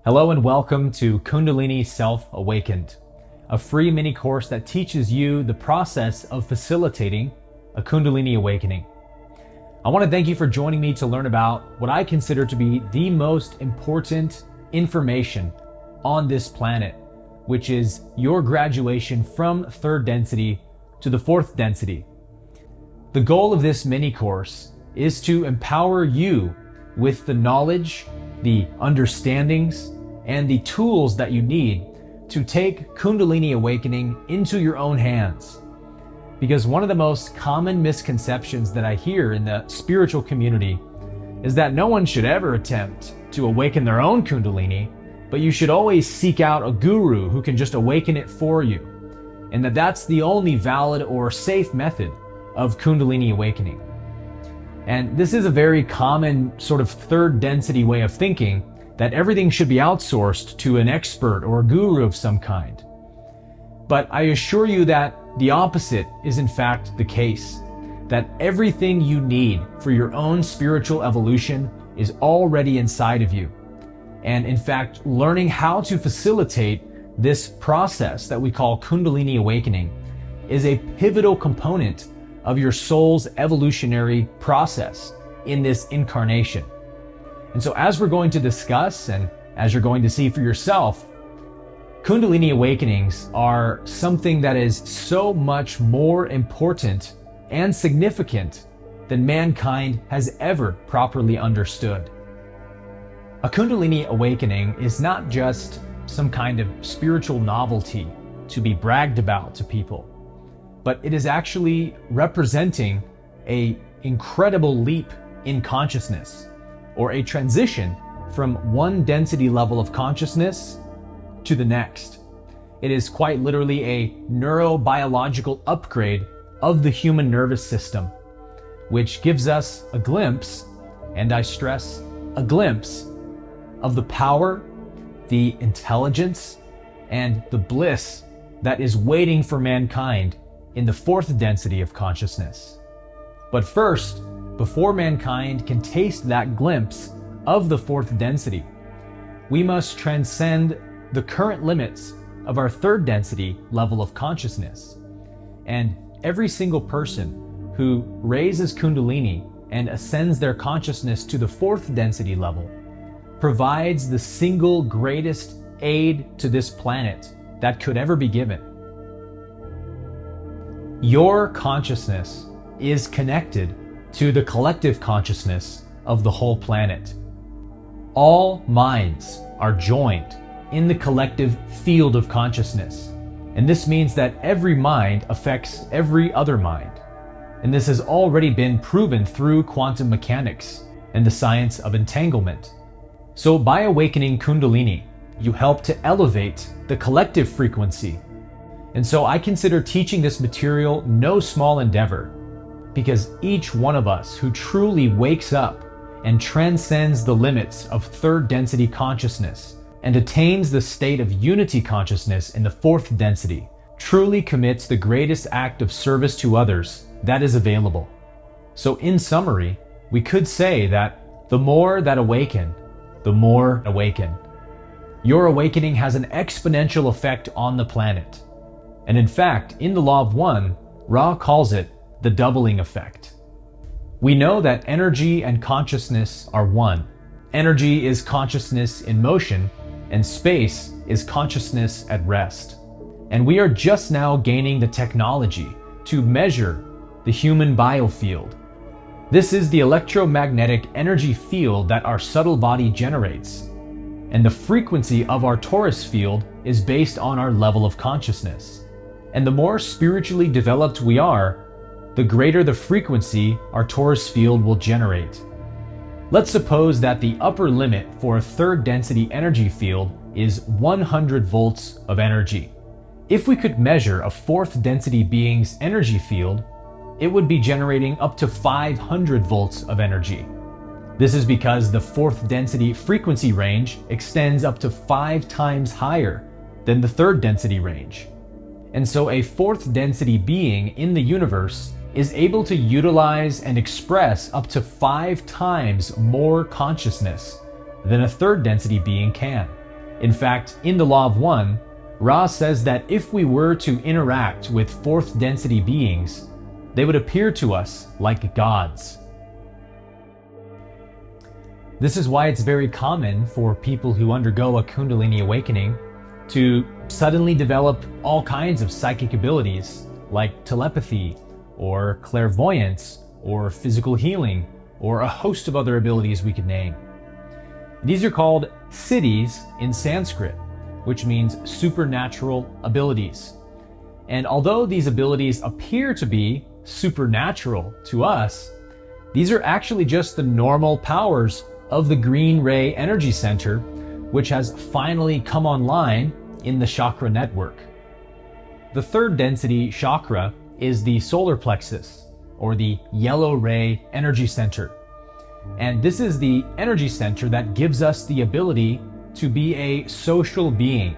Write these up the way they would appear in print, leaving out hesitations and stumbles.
Hello and welcome to Kundalini Self-Awakened, a free mini course that teaches you the process of facilitating a Kundalini awakening. I want to thank you for joining me to learn about what I consider to be the most important information on this planet, which is your graduation from third density to the fourth density. The goal of this mini course is to empower you with the knowledge, the understandings, and the tools that you need to take Kundalini awakening into your own hands. Because one of the most common misconceptions that I hear in the spiritual community is that no one should ever attempt to awaken their own Kundalini, but you should always seek out a guru who can just awaken it for you, and that's the only valid or safe method of Kundalini awakening. And this is a very common sort of third density way of thinking, that everything should be outsourced to an expert or a guru of some kind. But I assure you that the opposite is in fact the case, that everything you need for your own spiritual evolution is already inside of you. And in fact, learning how to facilitate this process that we call Kundalini awakening is a pivotal component of your soul's evolutionary process in this incarnation. And so as we're going to discuss, and as you're going to see for yourself, Kundalini awakenings are something that is so much more important and significant than mankind has ever properly understood. A Kundalini awakening is not just some kind of spiritual novelty to be bragged about to people, but it is actually representing an incredible leap in consciousness, or a transition from one density level of consciousness to the next. It is quite literally a neurobiological upgrade of the human nervous system, which gives us a glimpse, and I stress a glimpse, of the power, the intelligence, and the bliss that is waiting for mankind in the fourth density of consciousness. But first, before mankind can taste that glimpse of the fourth density, we must transcend the current limits of our third density level of consciousness. And every single person who raises Kundalini and ascends their consciousness to the fourth density level provides the single greatest aid to this planet that could ever be given. Your consciousness is connected to the collective consciousness of the whole planet. All minds are joined in the collective field of consciousness. And this means that every mind affects every other mind. And this has already been proven through quantum mechanics and the science of entanglement. So by awakening Kundalini, you help to elevate the collective frequency. And so I consider teaching this material no small endeavor, because each one of us who truly wakes up and transcends the limits of third density consciousness and attains the state of unity consciousness in the fourth density truly commits the greatest act of service to others that is available. So in summary, we could say that the more that awaken, the more awaken. Your awakening has an exponential effect on the planet. And in fact, in the Law of One, Ra calls it the doubling effect. We know that energy and consciousness are one. Energy is consciousness in motion, and space is consciousness at rest. And we are just now gaining the technology to measure the human biofield. This is the electromagnetic energy field that our subtle body generates. And the frequency of our torus field is based on our level of consciousness. And the more spiritually developed we are, the greater the frequency our torus field will generate. Let's suppose that the upper limit for a third density energy field is 100 volts of energy. If we could measure a fourth density being's energy field, it would be generating up to 500 volts of energy. This is because the fourth density frequency range extends up to 5 times higher than the third density range. And so a fourth density being in the universe is able to utilize and express up to 5 times more consciousness than a third density being can. In fact, in the Law of One, Ra says that if we were to interact with fourth density beings, they would appear to us like gods. This is why it's very common for people who undergo a Kundalini awakening to suddenly develop all kinds of psychic abilities like telepathy or clairvoyance or physical healing or a host of other abilities we could name. These are called siddhis in Sanskrit, which means supernatural abilities. And although these abilities appear to be supernatural to us, these are actually just the normal powers of the green ray energy center, which has finally come online in the chakra network. The third density chakra is the solar plexus, or the yellow ray energy center. And this is the energy center that gives us the ability to be a social being,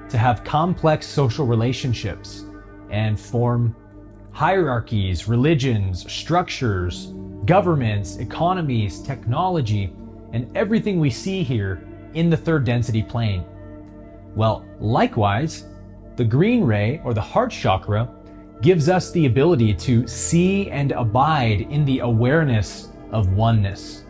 to have complex social relationships and form hierarchies, religions, structures, governments, economies, technology, and everything we see here in the third density plane. Well, likewise, the green ray, or the heart chakra, gives us the ability to see and abide in the awareness of oneness,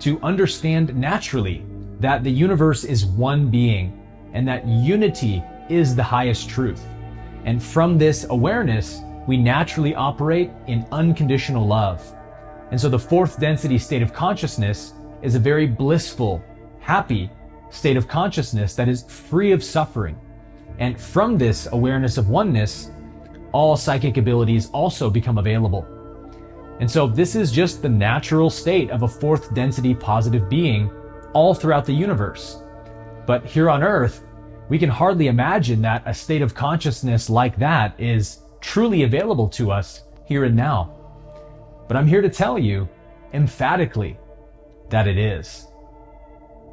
to understand naturally that the universe is one being and that unity is the highest truth. And from this awareness, we naturally operate in unconditional love. And so the fourth density state of consciousness is a very blissful, happy state of consciousness that is free of suffering. And from this awareness of oneness, all psychic abilities also become available. And so this is just the natural state of a fourth density positive being all throughout the universe. But here on Earth, we can hardly imagine that a state of consciousness like that is truly available to us here and now. But I'm here to tell you emphatically that it is.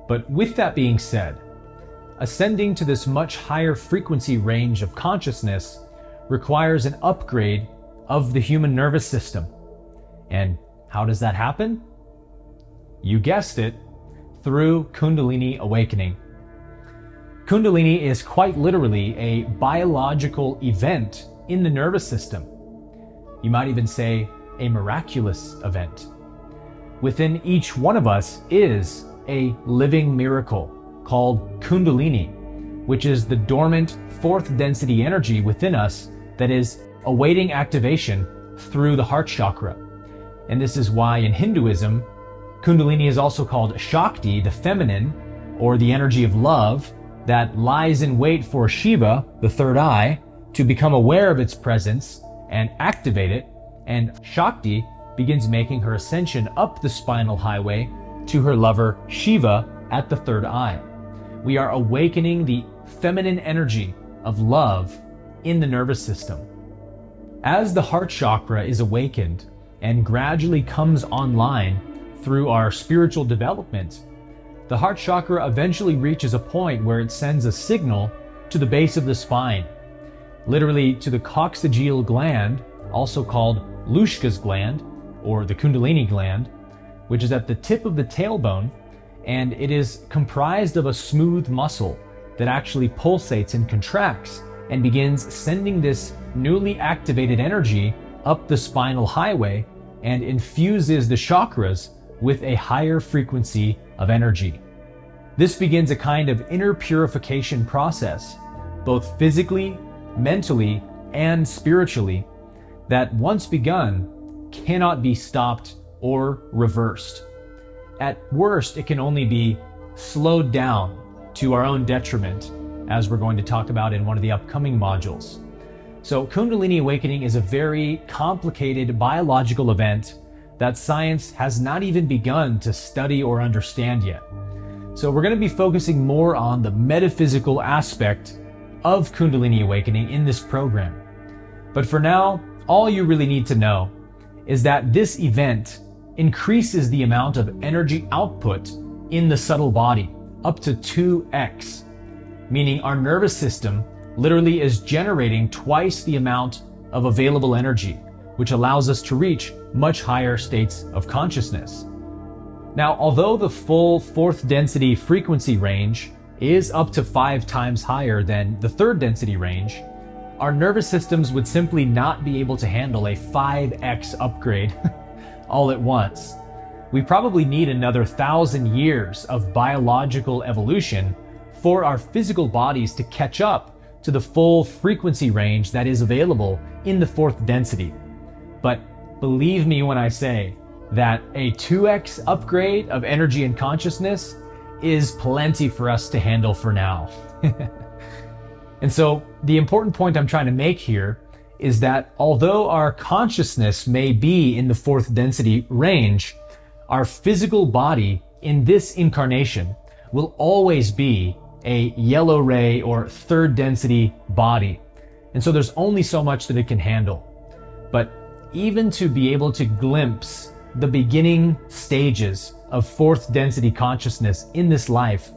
But with that being said, ascending to this much higher frequency range of consciousness requires an upgrade of the human nervous system. And how does that happen? You guessed it, through Kundalini Awakening. Kundalini is quite literally a biological event in the nervous system. You might even say a miraculous event. Within each one of us is a living miracle called Kundalini, which is the dormant fourth density energy within us that is awaiting activation through the heart chakra. And this is why in Hinduism, Kundalini is also called Shakti, the feminine, or the energy of love that lies in wait for Shiva, the third eye, to become aware of its presence and activate it. And Shakti begins making her ascension up the spinal highway to her lover Shiva at the third eye. We are awakening the feminine energy of love in the nervous system. As the heart chakra is awakened and gradually comes online through our spiritual development, the heart chakra eventually reaches a point where it sends a signal to the base of the spine, literally to the coccygeal gland, also called Lushka's gland, or the Kundalini gland, which is at the tip of the tailbone, and it is comprised of a smooth muscle that actually pulsates and contracts and begins sending this newly activated energy up the spinal highway and infuses the chakras with a higher frequency of energy. This begins a kind of inner purification process, both physically, mentally, and spiritually, that once begun cannot be stopped or reversed. At worst, it can only be slowed down to our own detriment, as we're going to talk about in one of the upcoming modules. So Kundalini Awakening is a very complicated biological event that science has not even begun to study or understand yet. So we're going to be focusing more on the metaphysical aspect of Kundalini Awakening in this program. But for now, all you really need to know is that this event increases the amount of energy output in the subtle body up to 2x, meaning our nervous system literally is generating twice the amount of available energy, which allows us to reach much higher states of consciousness. Now, although the full fourth density frequency range is up to 5 times higher than the third density range, our nervous systems would simply not be able to handle a 5x upgrade all at once. We probably need another 1,000 years of biological evolution for our physical bodies to catch up to the full frequency range that is available in the fourth density. But believe me when I say that a 2x upgrade of energy and consciousness is plenty for us to handle for now. And so the important point I'm trying to make here is that although our consciousness may be in the fourth density range, our physical body in this incarnation will always be a yellow ray or third density body. And so there's only so much that it can handle. But even to be able to glimpse the beginning stages of fourth density consciousness in this life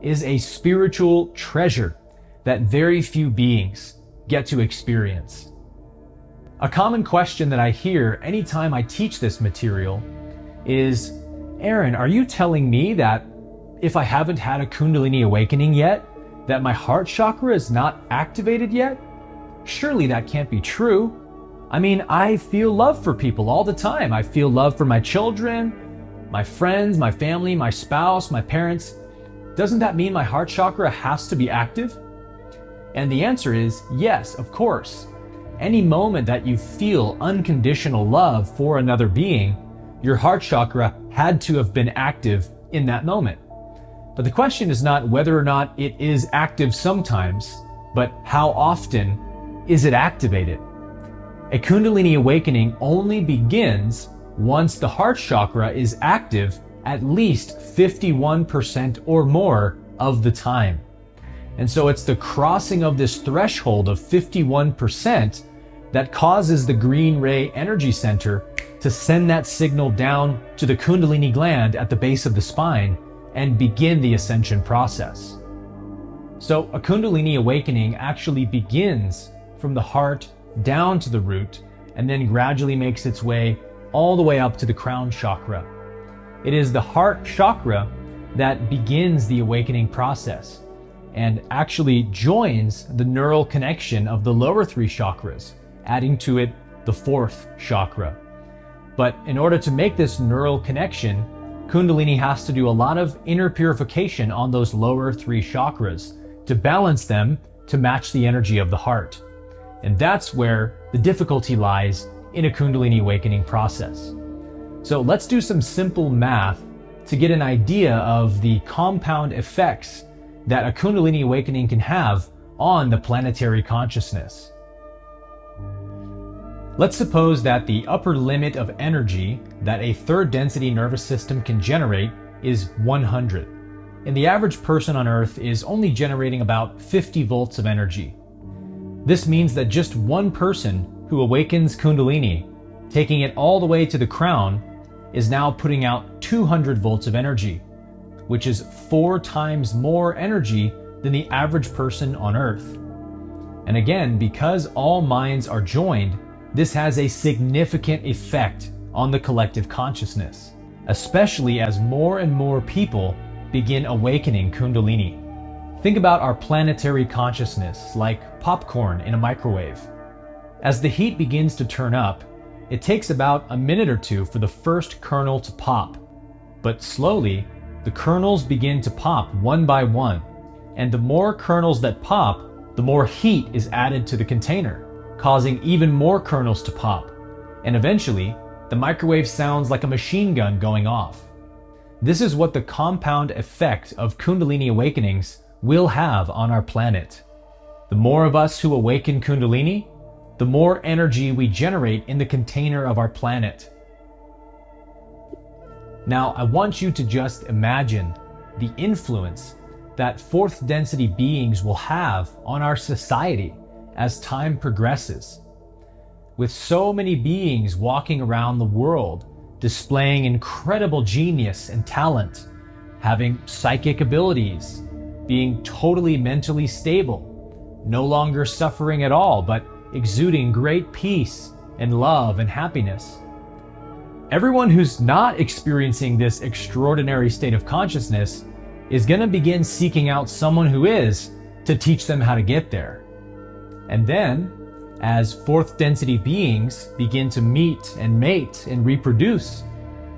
is a spiritual treasure that very few beings get to experience. A common question that I hear anytime I teach this material is, Aaron, are you telling me that if I haven't had a Kundalini awakening yet, that my heart chakra is not activated yet? Surely that can't be true. I mean, I feel love for people all the time. I feel love for my children, my friends, my family, my spouse, my parents. Doesn't that mean my heart chakra has to be active? And the answer is yes, of course. Any moment that you feel unconditional love for another being, your heart chakra had to have been active in that moment. But the question is not whether or not it is active sometimes, but how often is it activated? A Kundalini awakening only begins once the heart chakra is active at least 51% or more of the time. And so it's the crossing of this threshold of 51% that causes the green ray energy center to send that signal down to the Kundalini gland at the base of the spine and begin the ascension process. So a Kundalini awakening actually begins from the heart down to the root and then gradually makes its way all the way up to the crown chakra. It is the heart chakra that begins the awakening process and actually joins the neural connection of the lower 3 chakras, adding to it the 4th chakra. But in order to make this neural connection, Kundalini has to do a lot of inner purification on those lower 3 chakras to balance them to match the energy of the heart. And that's where the difficulty lies in a Kundalini awakening process. So let's do some simple math to get an idea of the compound effects that a Kundalini awakening can have on the planetary consciousness. Let's suppose that the upper limit of energy that a third density nervous system can generate is 100. And the average person on Earth is only generating about 50 volts of energy. This means that just one person who awakens Kundalini, taking it all the way to the crown, is now putting out 200 volts of energy, which is 4 times more energy than the average person on Earth. And again, because all minds are joined, this has a significant effect on the collective consciousness, especially as more and more people begin awakening Kundalini. Think about our planetary consciousness like popcorn in a microwave. As the heat begins to turn up, it takes about a minute or two for the first kernel to pop. But slowly, the kernels begin to pop one by one. And the more kernels that pop, the more heat is added to the container, causing even more kernels to pop. And eventually, the microwave sounds like a machine gun going off. This is what the compound effect of Kundalini awakenings will have on our planet. The more of us who awaken Kundalini, the more energy we generate in the container of our planet. Now, I want you to just imagine the influence that fourth density beings will have on our society as time progresses. With so many beings walking around the world, displaying incredible genius and talent, having psychic abilities, being totally mentally stable, no longer suffering at all, but exuding great peace and love and happiness. Everyone who's not experiencing this extraordinary state of consciousness is going to begin seeking out someone who is to teach them how to get there. And then, as fourth density beings begin to meet and mate and reproduce,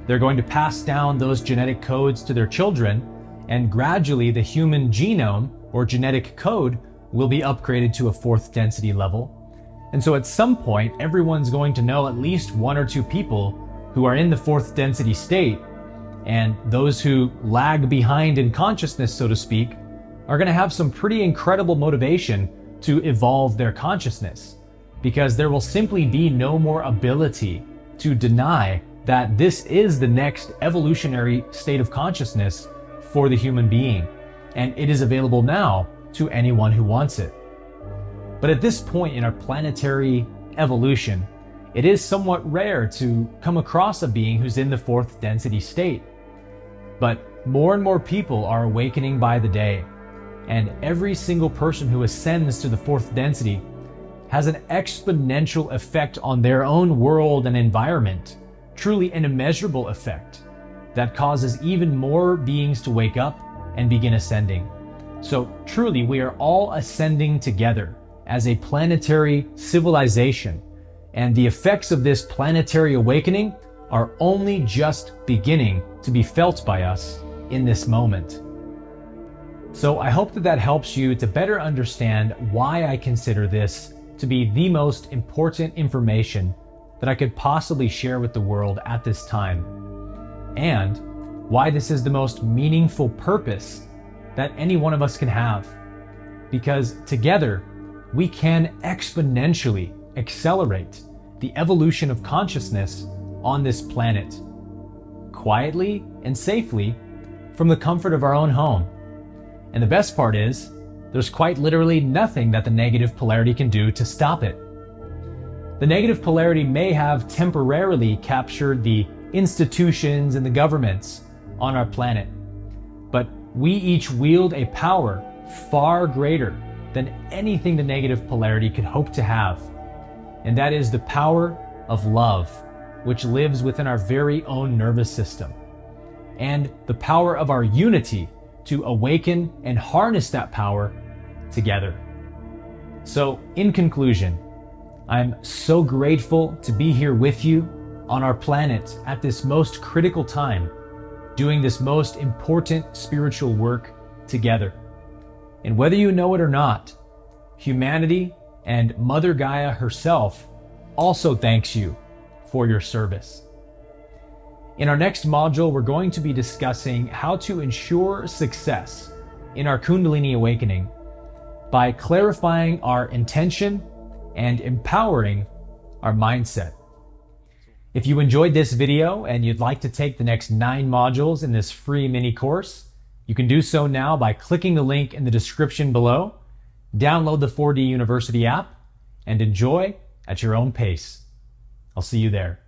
they're going to pass down those genetic codes to their children, and gradually the human genome or genetic code will be upgraded to a fourth density level. And so at some point, everyone's going to know at least one or two people who are in the fourth density state, and those who lag behind in consciousness, so to speak, are going to have some pretty incredible motivation to evolve their consciousness, because there will simply be no more ability to deny that this is the next evolutionary state of consciousness for the human being, and it is available now to anyone who wants it. But at this point in our planetary evolution, it is somewhat rare to come across a being who's in the fourth density state. But more and more people are awakening by the day, and every single person who ascends to the fourth density has an exponential effect on their own world and environment, truly an immeasurable effect that causes even more beings to wake up and begin ascending. So truly, we are all ascending together as a planetary civilization, and the effects of this planetary awakening are only just beginning to be felt by us in this moment. So I hope that that helps you to better understand why I consider this to be the most important information that I could possibly share with the world at this time, and why this is the most meaningful purpose that any one of us can have. Because together, we can exponentially accelerate the evolution of consciousness on this planet, quietly and safely from the comfort of our own home. And the best part is, there's quite literally nothing that the negative polarity can do to stop it. The negative polarity may have temporarily captured the institutions and the governments on our planet, but we each wield a power far greater than anything the negative polarity could hope to have. And that is the power of love, which lives within our very own nervous system, and the power of our unity to awaken and harness that power together. So in conclusion, I'm so grateful to be here with you on our planet at this most critical time, doing this most important spiritual work together. And whether you know it or not, humanity and Mother Gaia herself also thanks you for your service. In our next module, we're going to be discussing how to ensure success in our Kundalini Awakening by clarifying our intention and empowering our mindset. If you enjoyed this video and you'd like to take the next 9 modules in this free mini course, you can do so now by clicking the link in the description below, download the 4D University app, and enjoy at your own pace. I'll see you there.